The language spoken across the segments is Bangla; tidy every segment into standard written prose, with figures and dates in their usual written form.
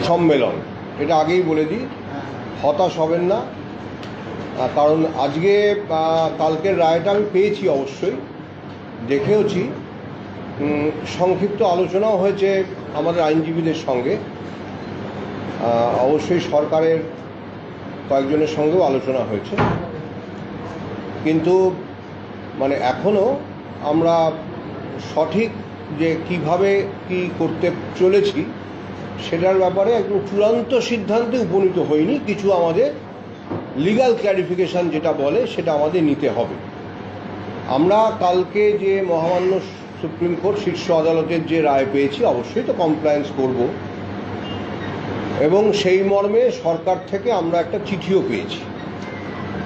সম্মেলন, এটা আগেই বলে দিই, হতাশ হবেন না, কারণ আজকে কালকের রায়টা আমি পেয়েছি, অবশ্যই দেখেওছি। সংক্ষিপ্ত আলোচনাও হয়েছে আমাদের আইনজীবীদের সঙ্গে, অবশ্যই সরকারের কয়েকজনের সঙ্গেও আলোচনা হয়েছে, কিন্তু মানে এখনও আমরা সঠিক যে কিভাবে কি করতে চলেছি সেটার ব্যাপারে একদম চূড়ান্ত সিদ্ধান্তে উপনীত হয়নি। কিছু আমাদের লিগ্যাল ক্ল্যারিফিকেশান যেটা বলে সেটা আমাদের নিতে হবে। আমরা কালকে যে মহামান্য সুপ্রিম কোর্ট শীর্ষ আদালতের যে রায় পেয়েছি, অবশ্যই তো কমপ্লায়েন্স করব, এবং সেই মর্মে সরকার থেকে আমরা একটা চিঠিও পেয়েছি,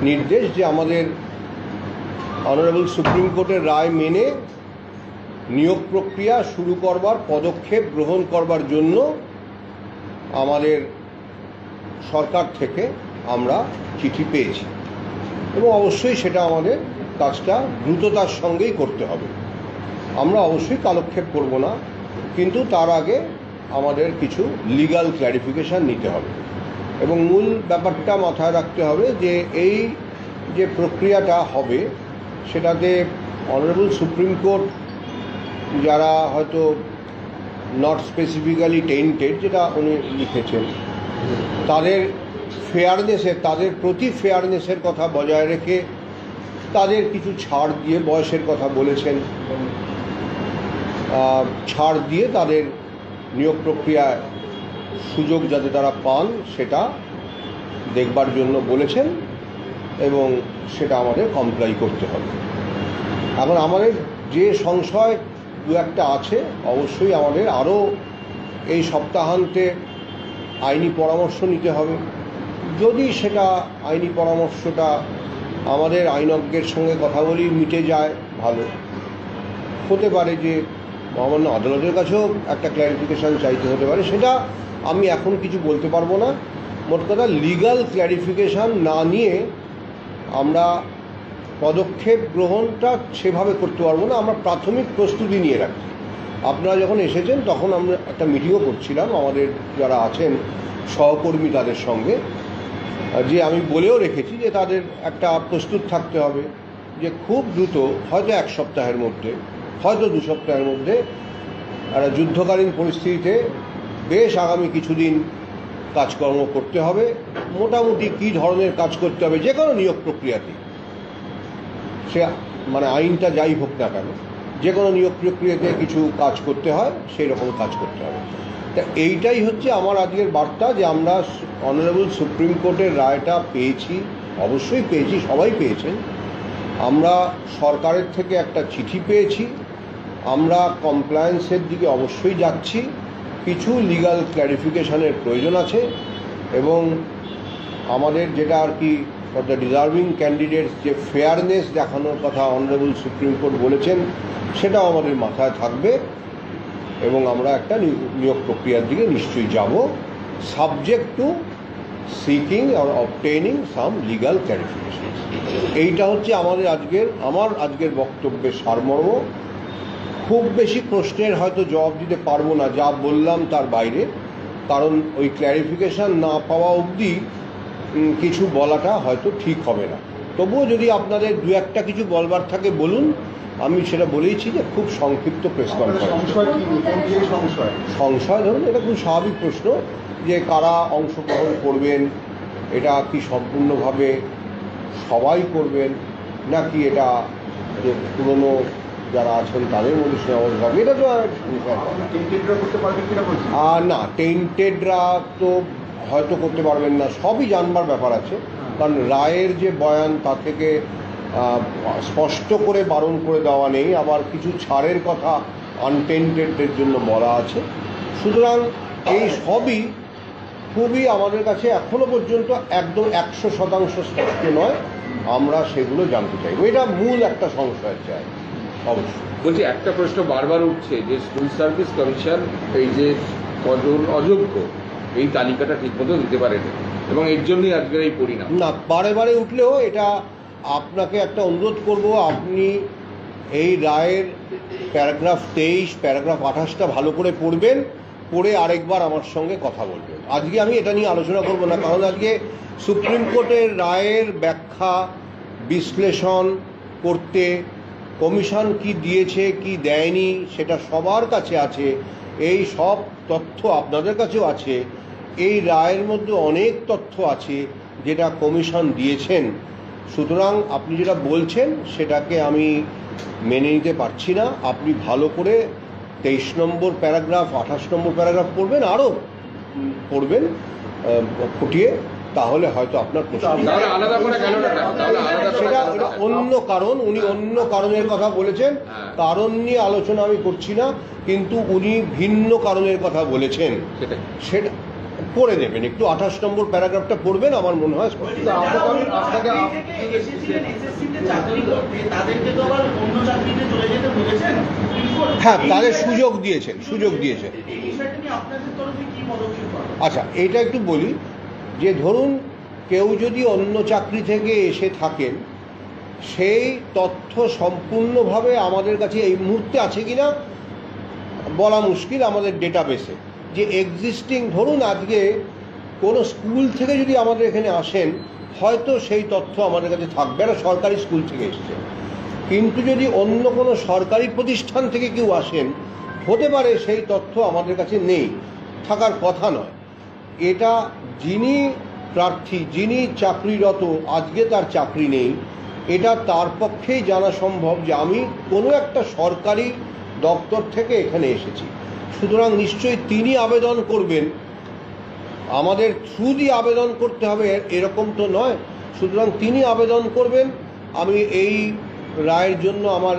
নির্দেশ যে আমাদের অনারেবল সুপ্রিম কোর্টের রায় মেনে নিয়োগ প্রক্রিয়া শুরু করবার পদক্ষেপ গ্রহণ করবার জন্য আমাদের সরকার থেকে আমরা চিঠি পেয়েছি, এবং অবশ্যই সেটা আমাদের কাজটা দ্রুততার সঙ্গেই করতে হবে। আমরা অবশ্যই কালক্ষেপ করব না, কিন্তু তার আগে আমাদের কিছু লিগ্যাল ক্ল্যারিফিকেশান নিতে হবে, এবং মূল ব্যাপারটা মাথায় রাখতে হবে যে এই যে প্রক্রিয়াটা হবে সেটাতে অনারেবল সুপ্রিম কোর্ট যারা হয়তো নট স্পেসিফিক্যালি টেন্টেড, যেটা উনি লিখেছেন, তাদের ফেয়ারনেসের, তাদের প্রতি ফেয়ারনেসের কথা বজায় রেখে তাদের কিছু ছাড় দিয়ে, বয়সের কথা বলেছেন, ছাড় দিয়ে তাদের নিয়োগ প্রক্রিয়ায় সুযোগ যাতে তারা পান সেটা দেখবার জন্য বলেছেন, এবং সেটা আমাদের কমপ্লাই করতে হবে। এখন আমাদের যে সংশয় দু একটা আছে, অবশ্যই আমাদের আরও এই সপ্তাহান্তে আইনি পরামর্শ নিতে হবে। যদি সেটা আইনি পরামর্শটা আমাদের আইনজ্ঞের সঙ্গে কথা বলি মিটে যায়, ভালো হতে পারে যে মহামান্য আদালতের কাছেও একটা ক্ল্যারিফিকেশান চাইতে হতে পারে, সেটা আমি এখন কিছু বলতে পারবো না। মোট কথা, লিগ্যাল ক্ল্যারিফিকেশান না নিয়ে আমরা পদক্ষেপ গ্রহণটা সেভাবে করতে পারবো না। আমরা প্রাথমিক প্রস্তুতি নিয়ে রাখি। আপনারা যখন এসেছেন তখন আমরা একটা মিটিংও করছিলাম আমাদের যারা আছেন সহকর্মী তাদের সঙ্গে, যে আমি বলেও রেখেছি যে তাদের একটা প্রস্তুত থাকতে হবে যে খুব দ্রুত, হয়তো এক সপ্তাহের মধ্যে, হয়তো 2 সপ্তাহের মধ্যে, একটা যুদ্ধকালীন পরিস্থিতিতে বেশ আগামী কিছুদিন কাজকর্ম করতে হবে। মোটামুটি কী ধরনের কাজ করতে হবে যে কোনো নিয়োগ প্রক্রিয়াতে, সে মানে আইনটা যাই হোক না কেন, যে কোনো নিয়োগ প্রক্রিয়াতে কিছু কাজ করতে হয়, সেই রকম কাজ করতে হবে। তা এইটাই হচ্ছে আমার আজকের বার্তা, যে আমরা অনারেবল সুপ্রিম কোর্টের রায়টা পেয়েছি, অবশ্যই পেয়েছি, সবাই পেয়েছেন। আমরা সরকারের থেকে একটা চিঠি পেয়েছি, আমরা কমপ্লায়েন্সের দিকে অবশ্যই যাচ্ছি। কিছু লিগ্যাল ক্ল্যারিফিকেশানের প্রয়োজন আছে, এবং আমাদের যেটা আর কি ফর দ্য ডিজার্ভিং ক্যান্ডিডেটস যে ফেয়ারনেস দেখানোর কথা অনারেবল সুপ্রিম কোর্ট বলেছেন, সেটাও আমাদের মাথায় থাকবে, এবং আমরা একটা নিয়োগ প্রক্রিয়ার দিকে নিশ্চয়ই যাব, subject to seeking or obtaining some legal clarification. এইটা হচ্ছে আমার আজকের বক্তব্যের সারমর্ম। খুব বেশি প্রশ্নের হয়তো জবাব দিতে পারবো না, যা বললাম তার বাইরে, কারণ ওই ক্ল্যারিফিকেশান না পাওয়া অবধি কিছু বলাটা হয়তো ঠিক হবে না। তবুও যদি আপনাদের দু একটা কিছু বলবার থাকে বলুন, আমি সেটা বলেইছি যে খুব সংক্ষিপ্ত প্রেস কনফারেন্স। সংশয় ধরুন, এটা খুব স্বাভাবিক প্রশ্ন যে কারা অংশগ্রহণ করবেন, এটা কি সম্পূর্ণভাবে সবাই করবেন, নাকি এটা যে পুরনো যারা আছেন তাদের মধ্যে সীমাবদ্ধ থাকবে, এটা তো না, টেন্টেডরা তো হয়তো করতে পারবেন না, সবই জানবার ব্যাপার আছে। কারণ রায়ের যে বয়ান তা থেকে স্পষ্ট করে বারণ করে দেওয়া নেই, আবার কিছু ছাড়ের কথা আনটেন্টেডদের জন্য বলা আছে। সুতরাং এই সবই খুবই আমাদের কাছে এখনও পর্যন্ত একদম 100% স্পষ্ট নয়, আমরা সেগুলো জানতে চাইব। এটা মূল একটা সংশয় চাই। অবশ্যই বলছি, একটা প্রশ্ন বারবার উঠছে যে স্কুল সার্ভিস কমিশন এই যে কজন অযোগ্য এই তালিকাটা ঠিকমতো দিতে পারেনি, এবং এর জন্যই আজকের এই পরিণাম। না, বারে বারে উঠলেও এটা আপনাকে একটা অনুরোধ করব, আপনি এই রায়ের প্যারাগ্রাফ 23, প্যারাগ্রাফ 28টা ভালো করে পড়বেন, পড়ে আরেকবার আমার সঙ্গে কথা বলবেন। আজকে আমি এটা নিয়ে আলোচনা করব না, কারণ আজকে সুপ্রিম কোর্টের রায়ের ব্যাখ্যা বিশ্লেষণ করতে কমিশন কি দিয়েছে কি দেয়নি সেটা সবার কাছে আছে, এই সব তথ্য আপনাদের কাছেও আছে। এই রায়ের মধ্যে অনেক তথ্য আছে যেটা কমিশন দিয়েছেন। সুতরাং আপনি যেটা বলছেন সেটাকে আমি মেনে নিতে পারছি না। আপনি ভালো করে 23 নম্বর প্যারাগ্রাফ 28 নম্বর প্যারাগ্রাফ পড়বেন, আরও পড়বেন ফুটিয়ে, তাহলে হয়তো আপনার প্রশ্ন সেটা অন্য কারণ, উনি অন্য কারণের কথা বলেছেন। কারণ নিয়ে আলোচনা আমি করছি না, কিন্তু উনি ভিন্ন কারণের কথা বলেছেন, সেটা পড়ে নেবেন। একটু 28 নম্বর প্যারাগ্রাফটা পড়বেন, আমার মনে হয় হ্যাঁ তাদের সুযোগ দিয়েছেন। আচ্ছা, এটা একটু বলি যে ধরুন কেউ যদি অন্য চাকরি থেকে এসে থাকেন, সেই তথ্য সম্পূর্ণভাবে আমাদের কাছে এই মুহূর্তে আছে কিনা বলা মুশকিল। আমাদের ডেটাবেসে যে এক্সিস্টিং, ধরুন আজকে কোনো স্কুল থেকে যদি আমাদের এখানে আসেন, হয়তো সেই তথ্য আমাদের কাছে থাকবে না, সরকারি স্কুল থেকে এসছে। কিন্তু যদি অন্য কোনো সরকারি প্রতিষ্ঠান থেকে কেউ আসেন, হতে পারে সেই তথ্য আমাদের কাছে নেই, থাকার কথা নয়। এটা যিনি প্রার্থী, যিনি চাকরিরত, আজকে তার চাকরি নেই, এটা তার পক্ষেই জানা সম্ভব যে আমি কোনো একটা সরকারি দপ্তর থেকে এখানে এসেছি। সুতরাং নিশ্চয়ই তিনি আবেদন করবেন, আমাদের থ্রু দিয়ে আবেদন করতে হবে এরকম তো নয়। সুতরাং তিনি আবেদন করবেন, আমি এই রায়ের জন্য আমার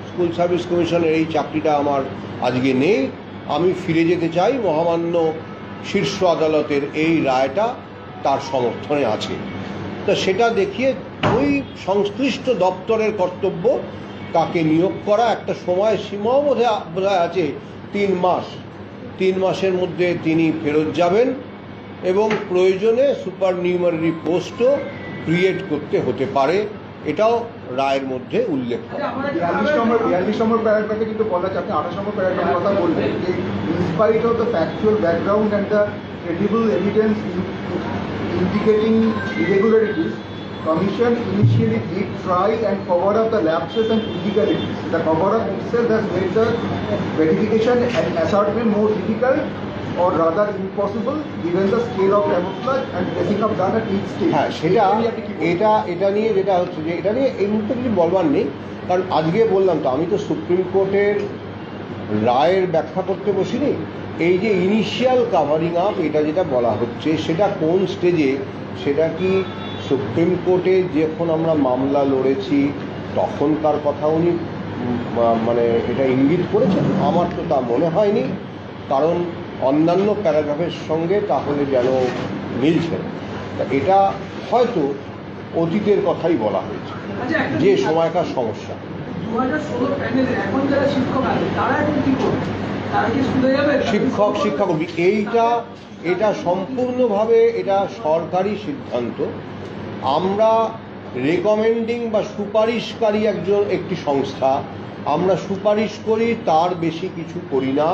স্কুল সার্ভিস কমিশনের এই চাকরিটা আমার আজকে নেই, আমি ফিরে যেতে চাই, মহামান্য শীর্ষ আদালতের এই রায়টা তার সমর্থনে আছে। তো সেটা দেখিয়ে ওই সংশ্লিষ্ট দপ্তরের কর্তব্য তাকে নিয়োগ করা, একটা সময় সীমাও বোধহয় আছে 3 মাস। 3 মাসের মধ্যে তিনি ফেরত যাবেন এবং প্রয়োজনে সুপার নিউমারি পোস্টও ক্রিয়েট করতে হতে পারে, এটাও রায়ের মধ্যে উল্লেখ করা। 42 নম্বর প্যারাগ্রাফে কিন্তু বলা আছে, আপনি 28 নম্বর প্যারাগ্রাফের কথা বলবেন যে in spite of the factual background and the credible evidence indicating irregularities, Commission initially did try and cover up the lapses and illegalities. The cover-up itself has made the verification and ascertainment more difficult, or rather impossible, given the scale of camouflage and dressing up done at each stage. হ্যাঁ, সেটা এটা নিয়ে যেটা হচ্ছে যে এটা নিয়ে এই মুহূর্তে কিছু বলবার নেই, কারণ আজকে বললাম তো আমি তো সুপ্রিম কোর্টের রায়ের ব্যাখ্যা করতে বসিনি। এই যে ইনিশিয়াল কাভারিং আপ, এটা যেটা বলা হচ্ছে সেটা কোন স্টেজে, সেটা কি সুপ্রিম কোর্টে যখন আমরা মামলা লড়েছি তখনকার কথা উনি মানে এটা ইঙ্গিত করেছেন? আমার তো তা মনে হয়নি, কারণ অন্যান্য প্যারাগ্রাফের সঙ্গে তাহলে যেন মিলছে। এটা হয়তো অতীতের কথাই বলা হয়েছে, যে সময়কার সমস্যা। 2016 প্যানেলে এখন যারা শিক্ষক আছে তারা এখন কি করবে? তারা কি স্কুলে যাবে? শিক্ষাকর্মী, এটা সম্পূর্ণভাবে এটা সরকারি সিদ্ধান্ত। আমরা রেকমেন্ডিং বা সুপারিশকারী একটি সংস্থা, আমরা সুপারিশ করি, তার বেশি কিছু করি না।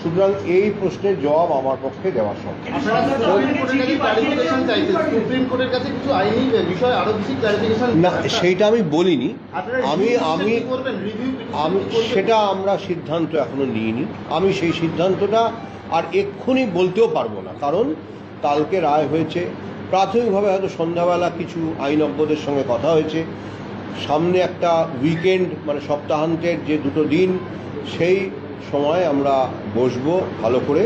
সুতরাং এই প্রশ্নের জবাব আমার পক্ষে দেওয়া সম্ভব না, সেইটা আমি বলিনি। আমি সেটা আমরা সিদ্ধান্ত এখনো নিইনি। আমি সেই সিদ্ধান্তটা আর এক্ষুনি বলতেও পারবো না, কারণ কালকে রায় হয়েছে। প্রাথমিকভাবে হয়তো সন্ধ্যাবেলা কিছু আইনজ্ঞদের সঙ্গে কথা হয়েছে। সামনে একটা উইকেন্ড, মানে সপ্তাহান্তের যে 2 দিন, সেই সময় আমরা বসবো ভালো করে,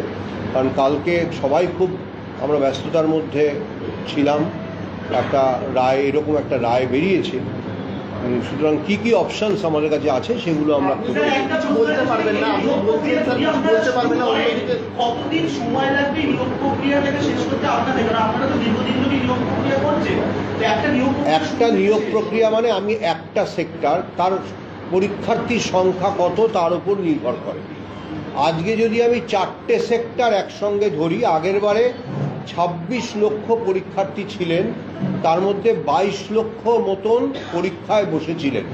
কারণ কালকে সবাই খুব আমরা ব্যস্ততার মধ্যে ছিলাম। একটা রায়, এরকম একটা রায় বেরিয়েছে। সুতরাং কি কি অপশনস আমাদের কাছে আছে সেগুলো আমরা বলতে পারবেন না। কতদিন সময় লাগবে নিয়োগ প্রক্রিয়াটাকে শেষ করতে আপনাদের? কারণ আপনারা তো দীর্ঘদিন ধরে নিয়োগ প্রক্রিয়া করছেন। একটা নিয়োগ প্রক্রিয়া মানে আমি একটা সেক্টর, তার পরীক্ষার্থীর সংখ্যা কত তার উপর নির্ভর করে। আজকে যদি আমি 4টে সেক্টর একসঙ্গে ধরি, আগের বারে 26 লক্ষ পরীক্ষার্থী ছিলেন, তার মধ্যে 22 লক্ষ মতন পরীক্ষায় বসেছিলেন,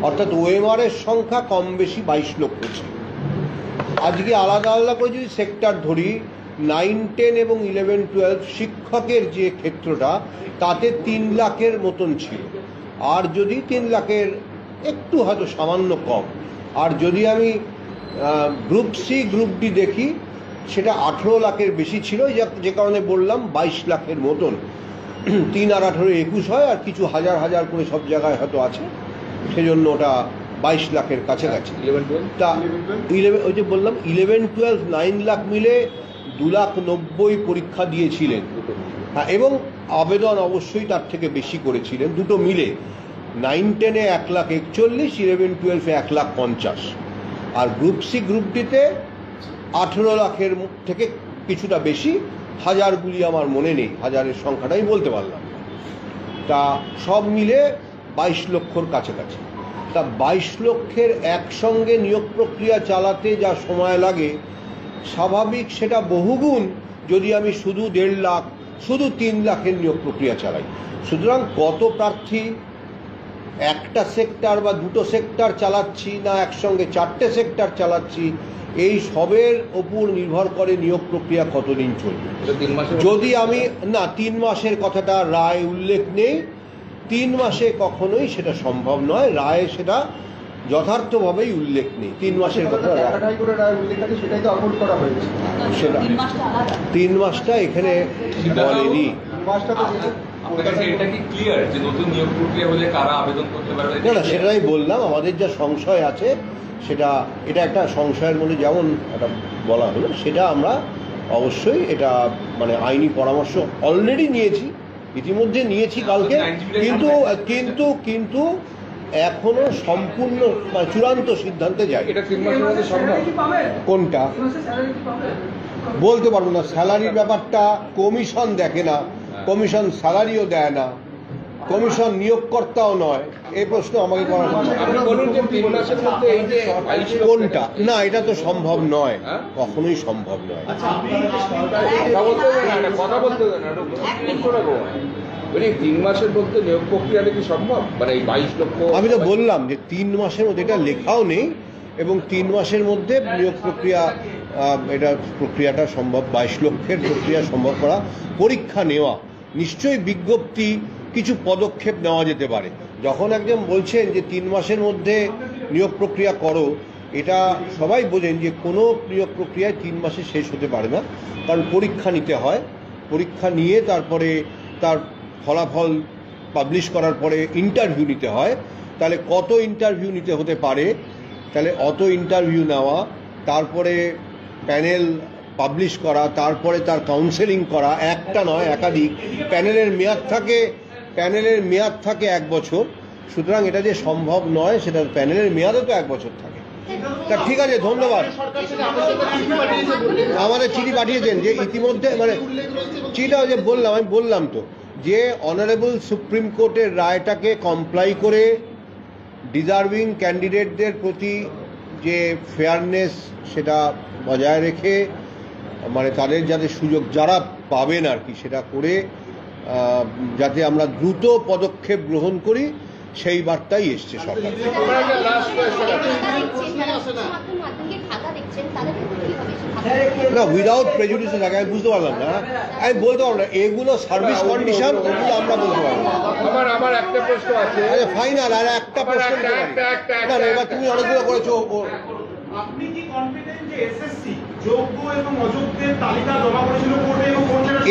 অর্থাৎ ওএমআর এর সংখ্যা কম বেশি 22 লক্ষ ছিল। আজকে আলাদা আলাদা করে যদি সেক্টর ধরি 9, 10 এবং 11, 12 শিক্ষকের যে ক্ষেত্রটা তাতে 3 লাখের মতন ছিল, আর যদি 3 লাখের একটু হয়তো সামান্য কম, আর যদি আমি গ্রুপ সি গ্রুপ ডি দেখি সেটা 18 লাখের বেশি ছিল, যে কারণে বললাম 22 লাখের মতন। 3 আর 18 21 হয়, আর কিছু হাজার হাজার করে সব জায়গায় হয়তো আছে, সেজন্য ওটা 22 লাখের কাছাকাছি। তা 11 ওই যে বললাম 11, 12 9 লাখ মিলে 2,90,000 পরীক্ষা দিয়েছিলেন। হ্যাঁ, এবং আবেদন অবশ্যই তার থেকে বেশি করেছিলেন, দুটো মিলে। 9, 10-এ 1,41,000, 11, 12-এ 1,50,000, আর গ্রুপ সি গ্রুপ ডিতে 18 লাখের থেকে কিছুটা বেশি, হাজারগুলি আমার মনে নেই, হাজারের সংখ্যাটাই বলতে পারলাম না। তা সব মিলে 22 লক্ষর কাছাকাছি। তা 22 লক্ষের একসঙ্গে নিয়োগ প্রক্রিয়া চালাতে যা সময় লাগে, স্বাভাবিক সেটা বহুগুণ যদি আমি শুধু 1.5 লাখ, শুধু 3 লাখের নিয়োগ প্রক্রিয়া চালাই। সুতরাং কত প্রার্থী, একটা সেক্টর বা দুটো সেক্টর চালাচ্ছি না একসঙ্গে 4টে সেক্টর চালাচ্ছি, এই সবের ওপর নির্ভর করে নিয়োগ প্রক্রিয়া কতদিন চলবে। যদি আমি না 3 মাসের কথাটা রায় উল্লেখ নেই, 3 মাসে কখনোই সেটা সম্ভব নয়, রায়ে সেটা যথার্থভাবেই উল্লেখ নেই। 3 মাসের কথা সেটাই তো আপলোড করা হয়েছে, সেটা 3 মাসটা এখানে বলেনি। না, সেটাই বললাম, আমাদের যা সংশয় আছে সেটা, এটা একটা সংশয়ের মধ্যে যেমন একটা বলা হলো, সেটা আমরা অবশ্যই এটা মানে আইনি পরামর্শ অলরেডি নিয়েছি, ইতিমধ্যে নিয়েছি কালকে, কিন্তু এখনো সম্পূর্ণ চূড়ান্ত সিদ্ধান্তে যাই। কোনটা বলতে পারবো না, স্যালারির ব্যাপারটা কমিশন দেখে না, কমিশন স্যালারিও দেয় না, কমিশন নিয়োগকর্তাও নয়, এই প্রশ্ন আমাকে করা কোনটা না, এটা তো সম্ভব নয়, কখনোই সম্ভব নয়। মানে 3 মাসের মধ্যে নিয়োগ প্রক্রিয়াটা কি সম্ভব? মানে এই 22 লক্ষ, আমি তো বললাম যে 3 মাসের মধ্যে, এটা লেখাও নেই, এবং 3 মাসের মধ্যে নিয়োগ প্রক্রিয়া, এটা প্রক্রিয়াটা সম্ভব, 22 লক্ষের প্রক্রিয়া সম্ভব করা। পরীক্ষা নেওয়া নিশ্চয়ই বিজ্ঞপ্তি, কিছু পদক্ষেপ নেওয়া যেতে পারে। যখন একজন বলছেন যে 3 মাসের মধ্যে নিয়োগ প্রক্রিয়া করো, এটা সবাই বোঝেন যে কোনো নিয়োগ প্রক্রিয়ায় 3 মাসে শেষ হতে পারে না, কারণ পরীক্ষা নিতে হয়, পরীক্ষা নিয়ে তারপরে তার ফলাফল পাবলিশ করার পরে ইন্টারভিউ নিতে হয়। তাহলে কত ইন্টারভিউ নিতে হতে পারে, তাহলে অত ইন্টারভিউ নেওয়া, তারপরে প্যানেল পাবলিশ করা, তারপরে তার কাউন্সেলিং করা, একটা নয় একাধিক। প্যানেলের মেয়াদ থাকে 1 বছর, সুতরাং এটা যে সম্ভব নয়, সেটা প্যানেলের মেয়াদও তো 1 বছর থাকে। তা ঠিক আছে, ধন্যবাদ। আমাদের চিঠি পাঠিয়েছেন যে ইতিমধ্যে, মানে চিঠিটা যে বললাম, আমি বললাম তো যে অনারেবল সুপ্রিম কোর্টের রায়টাকে কমপ্লাই করে ডিজার্ভিং ক্যান্ডিডেটদের প্রতি যে ফেয়ারনেস সেটা বজায় রেখে, মানে তাদের যাতে সুযোগ যারা পাবেন আর কি, সেটা করে যাতে আমরা দ্রুত পদক্ষেপ গ্রহণ করি, সেই বার্তাই এসছে সরকার। না, উইদাউট প্রেজুডিস থাকে, আমি বুঝতে পারলাম না, আমি বলতে পারবো না, এগুলো সার্ভিস কন্ডিশন, ওগুলো আমরা বলতে পারবো না। আমার একটা প্রশ্ন আছে, আচ্ছা ফাইনাল, আর একটা প্রশ্ন, এবার তুমি অনেকগুলো করেছো। আপনি কি কনফিডেন্ট যে এসএসসি যোগ্য এবং অযোগ্যের তালিকা জমা করেছিল কোর্টে, এবং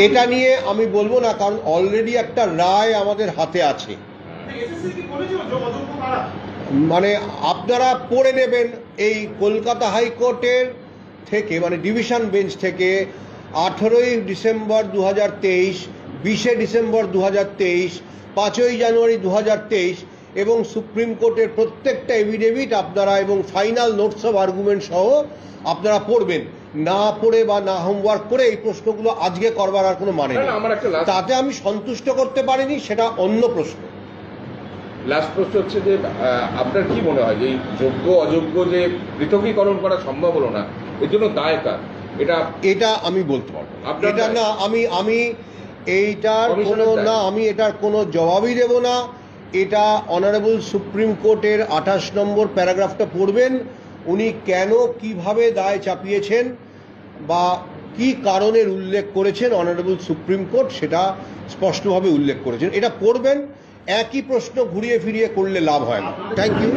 এটা নিয়ে আমি বলবো না, কারণ অলরেডি একটা রায় আমাদের হাতে আছে। এসএসসি কি বলেছিল অযোগ্য কারা? মানে আপনারা পড়ে নেবেন, এই কলকাতা হাইকোর্টের থেকে, মানে ডিভিশন বেঞ্চ থেকে 18ই ডিসেম্বর 2023, 20শে ডিসেম্বর 2023, 5ই জানুয়ারি 2023 এবং সুপ্রিম কোর্টের প্রত্যেকটা এভিডেভিট আপনারা, এবং ফাইনাল নোটস অফ আর্গুমেন্ট সহ আপনারা পড়বেন। না পড়ে বা না হোমওয়ার্ক করে এই প্রশ্নগুলো আজকে করবার আর কোনো মানে নেই। তাতে আমি সন্তুষ্ট করতে পারিনি, সেটা অন্য প্রশ্ন। লাস্ট প্রশ্ন হচ্ছে যে আপনার কি মনে হয় যে এই যোগ্য অযোগ্য যে পৃথকীকরণ করা সম্ভব হলো না, এর জন্য দায় কার? এটা আমি বলতে পারবো এটা না, আমি এইটার কোনো না, আমি এটার কোনো জবাবই দেব না। এটা অনারেবল সুপ্রিম কোর্টের 28 নম্বর প্যারাগ্রাফটা পড়বেন, উনি কেন কিভাবে দায় চাপিয়েছেন বা কি কারণের উল্লেখ করেছেন অনারেবল সুপ্রিম কোর্ট সেটা স্পষ্টভাবে উল্লেখ করেছেন। এটা পড়বেন, একই প্রশ্ন ঘুরিয়ে ফিরিয়ে করলে লাভ হয় না। Thank you.